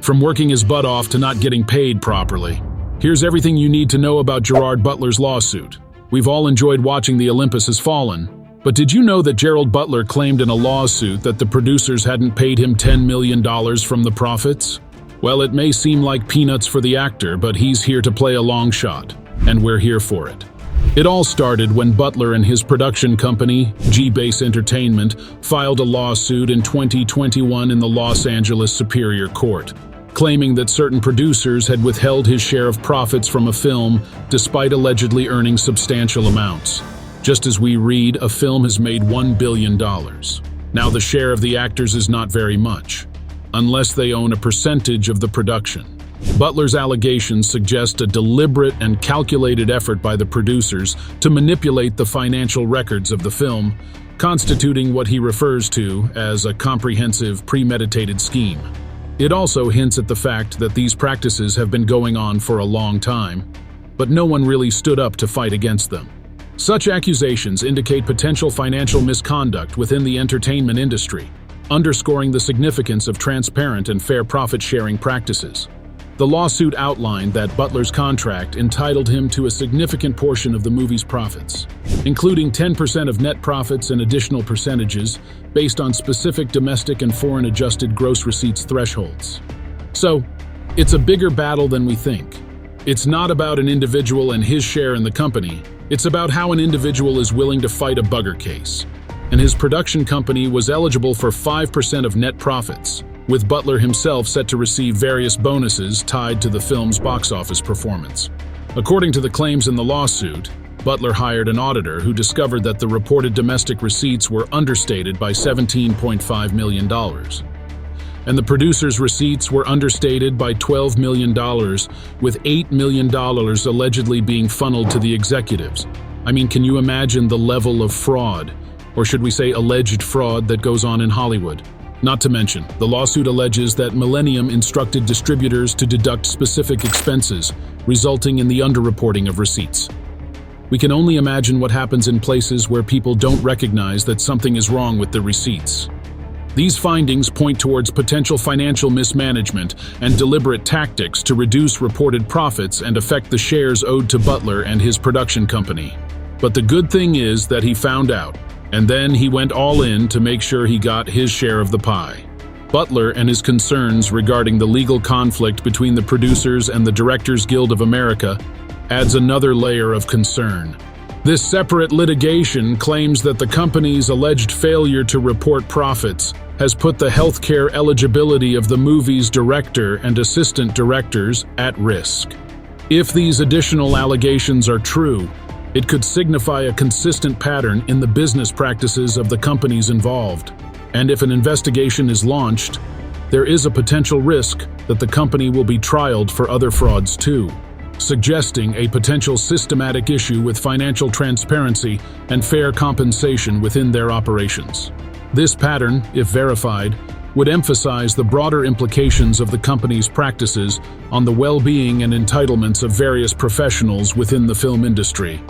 from working his butt off to not getting paid properly. Here's everything you need to know about Gerard Butler's lawsuit. We've all enjoyed watching The Olympus Has Fallen, but did you know that Gerald Butler claimed in a lawsuit that the producers hadn't paid him $10 million from the profits? Well, it may seem like peanuts for the actor, but he's here to play a long shot, and we're here for it. It all started when Butler and his production company, G-Base Entertainment, filed a lawsuit in 2021 in the Los Angeles Superior Court, claiming that certain producers had withheld his share of profits from a film despite allegedly earning substantial amounts. Just as we read, a film has made $1 billion. Now the share of the actors is not very much, unless they own a percentage of the production. Butler's allegations suggest a deliberate and calculated effort by the producers to manipulate the financial records of the film, constituting what he refers to as a comprehensive, premeditated scheme. It also hints at the fact that these practices have been going on for a long time, but no one really stood up to fight against them. Such accusations indicate potential financial misconduct within the entertainment industry, underscoring the significance of transparent and fair profit-sharing practices. The lawsuit outlined that Butler's contract entitled him to a significant portion of the movie's profits, including 10% of net profits and additional percentages based on specific domestic and foreign adjusted gross receipts thresholds. So, it's a bigger battle than we think. It's not about an individual and his share in the company. It's about how an individual is willing to fight a bugger case. And his production company was eligible for 5% of net profits, with Butler himself set to receive various bonuses tied to the film's box office performance. According to the claims in the lawsuit, Butler hired an auditor who discovered that the reported domestic receipts were understated by $17.5 million. And the producers' receipts were understated by $12 million, with $8 million allegedly being funneled to the executives. I mean, can you imagine the level of fraud, or should we say alleged fraud, that goes on in Hollywood? Not to mention, the lawsuit alleges that Millennium instructed distributors to deduct specific expenses, resulting in the underreporting of receipts. We can only imagine what happens in places where people don't recognize that something is wrong with the receipts. These findings point towards potential financial mismanagement and deliberate tactics to reduce reported profits and affect the shares owed to Butler and his production company. But the good thing is that he found out, and then he went all in to make sure he got his share of the pie. Butler and his concerns regarding the legal conflict between the producers and the Directors Guild of America adds another layer of concern. This separate litigation claims that the company's alleged failure to report profits has put the healthcare eligibility of the movie's director and assistant directors at risk. If these additional allegations are true, it could signify a consistent pattern in the business practices of the companies involved. And if an investigation is launched, there is a potential risk that the company will be trialed for other frauds too, suggesting a potential systematic issue with financial transparency and fair compensation within their operations. This pattern, if verified, would emphasize the broader implications of the company's practices on the well-being and entitlements of various professionals within the film industry.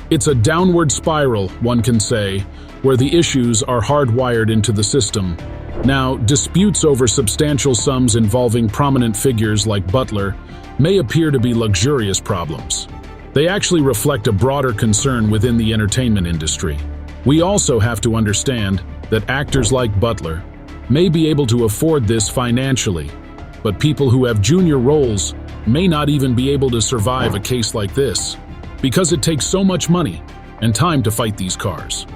It's a downward spiral, one can say, where the issues are hardwired into the system. Now, disputes over substantial sums involving prominent figures like Butler may appear to be luxurious problems. They actually reflect a broader concern within the entertainment industry. We also have to understand that actors like Butler may be able to afford this financially, but people who have junior roles may not even be able to survive a case like this, because it takes so much money and time to fight these cars.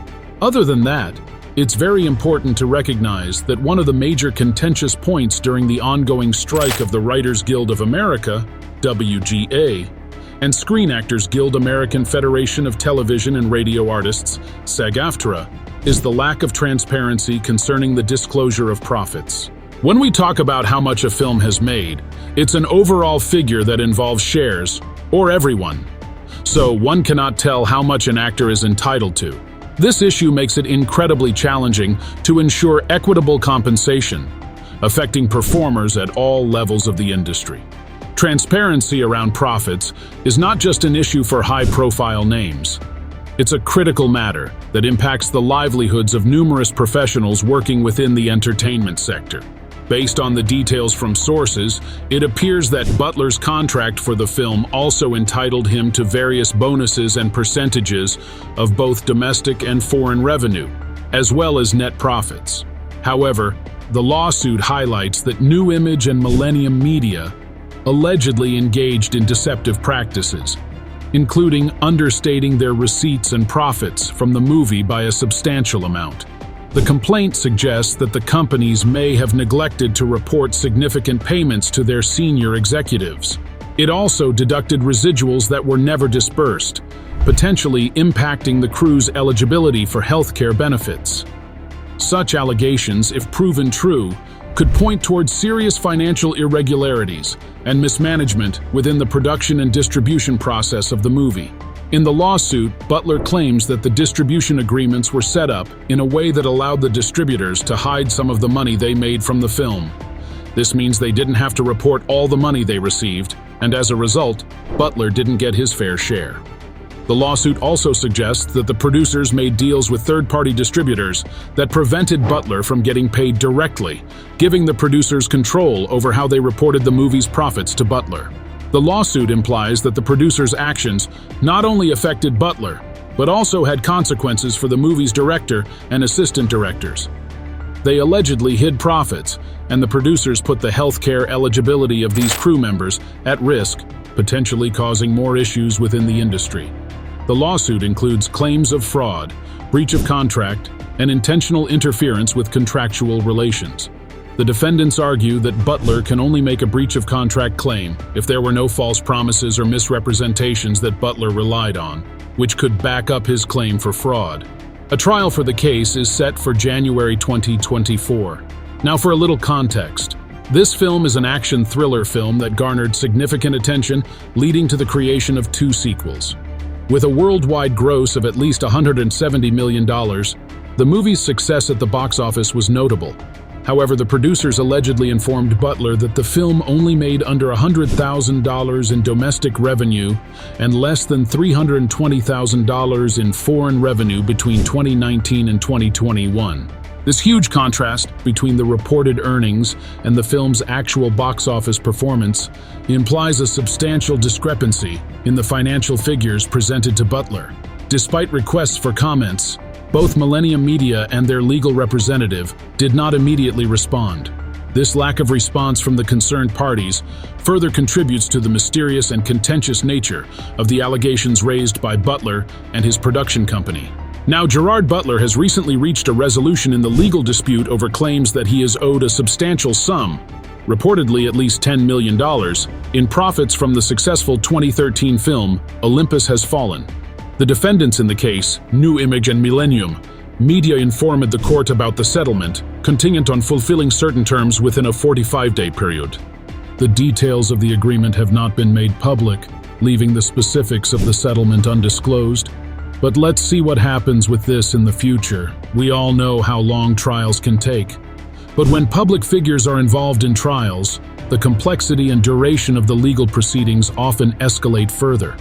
Other than that, it's very important to recognize that one of the major contentious points during the ongoing strike of the Writers Guild of America, WGA, and Screen Actors Guild American Federation of Television and Radio Artists, SAG-AFTRA, is the lack of transparency concerning the disclosure of profits. When we talk about how much a film has made, it's an overall figure that involves shares, or everyone. So one cannot tell how much an actor is entitled to. This issue makes it incredibly challenging to ensure equitable compensation, affecting performers at all levels of the industry. Transparency around profits is not just an issue for high-profile names. It's a critical matter that impacts the livelihoods of numerous professionals working within the entertainment sector. Based on the details from sources, it appears that Butler's contract for the film also entitled him to various bonuses and percentages of both domestic and foreign revenue, as well as net profits. However, the lawsuit highlights that New Image and Millennium Media allegedly engaged in deceptive practices, including understating their receipts and profits from the movie by a substantial amount. The complaint suggests that the companies may have neglected to report significant payments to their senior executives. It also deducted residuals that were never disbursed, potentially impacting the crew's eligibility for healthcare benefits. Such allegations, if proven true, could point towards serious financial irregularities and mismanagement within the production and distribution process of the movie. In the lawsuit, Butler claims that the distribution agreements were set up in a way that allowed the distributors to hide some of the money they made from the film. This means they didn't have to report all the money they received, and as a result, Butler didn't get his fair share. The lawsuit also suggests that the producers made deals with third-party distributors that prevented Butler from getting paid directly, giving the producers control over how they reported the movie's profits to Butler. The lawsuit implies that the producers' actions not only affected Butler, but also had consequences for the movie's director and assistant directors. They allegedly hid profits, and the producers put the healthcare eligibility of these crew members at risk, potentially causing more issues within the industry. The lawsuit includes claims of fraud, breach of contract, and intentional interference with contractual relations. The defendants argue that Butler can only make a breach of contract claim if there were no false promises or misrepresentations that Butler relied on, which could back up his claim for fraud. A trial for the case is set for January 2024. Now for a little context. This film is an action thriller film that garnered significant attention, leading to the creation of 2 sequels. With a worldwide gross of at least $170 million, the movie's success at the box office was notable. However, the producers allegedly informed Butler that the film only made under $100,000 in domestic revenue and less than $320,000 in foreign revenue between 2019 and 2021. This huge contrast between the reported earnings and the film's actual box office performance implies a substantial discrepancy in the financial figures presented to Butler. Despite requests for comments, both Millennium Media and their legal representative did not immediately respond. This lack of response from the concerned parties further contributes to the mysterious and contentious nature of the allegations raised by Butler and his production company. Now, Gerard Butler has recently reached a resolution in the legal dispute over claims that he is owed a substantial sum, reportedly at least $10 million, in profits from the successful 2013 film Olympus Has Fallen. The defendants in the case, New Image and Millennium Media, informed the court about the settlement, contingent on fulfilling certain terms within a 45-day period. The details of the agreement have not been made public, leaving the specifics of the settlement undisclosed. But let's see what happens with this in the future. We all know how long trials can take. But when public figures are involved in trials, the complexity and duration of the legal proceedings often escalate further.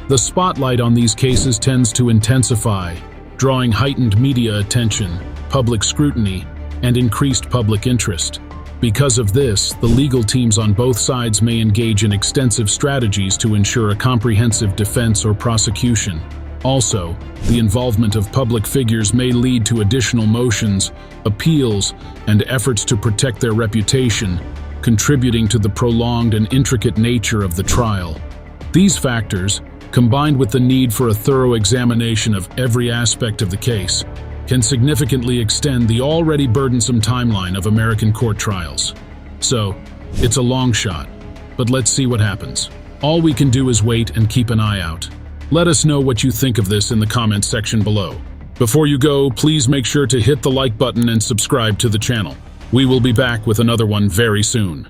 The spotlight on these cases tends to intensify, drawing heightened media attention, public scrutiny, and increased public interest. Because of this, the legal teams on both sides may engage in extensive strategies to ensure a comprehensive defense or prosecution. Also, the involvement of public figures may lead to additional motions, appeals, and efforts to protect their reputation, contributing to the prolonged and intricate nature of the trial. These factors, combined with the need for a thorough examination of every aspect of the case, can significantly extend the already burdensome timeline of American court trials. So, it's a long shot, but let's see what happens. All we can do is wait and keep an eye out. Let us know what you think of this in the comments section below. Before you go, please make sure to hit the like button and subscribe to the channel. We will be back with another one very soon.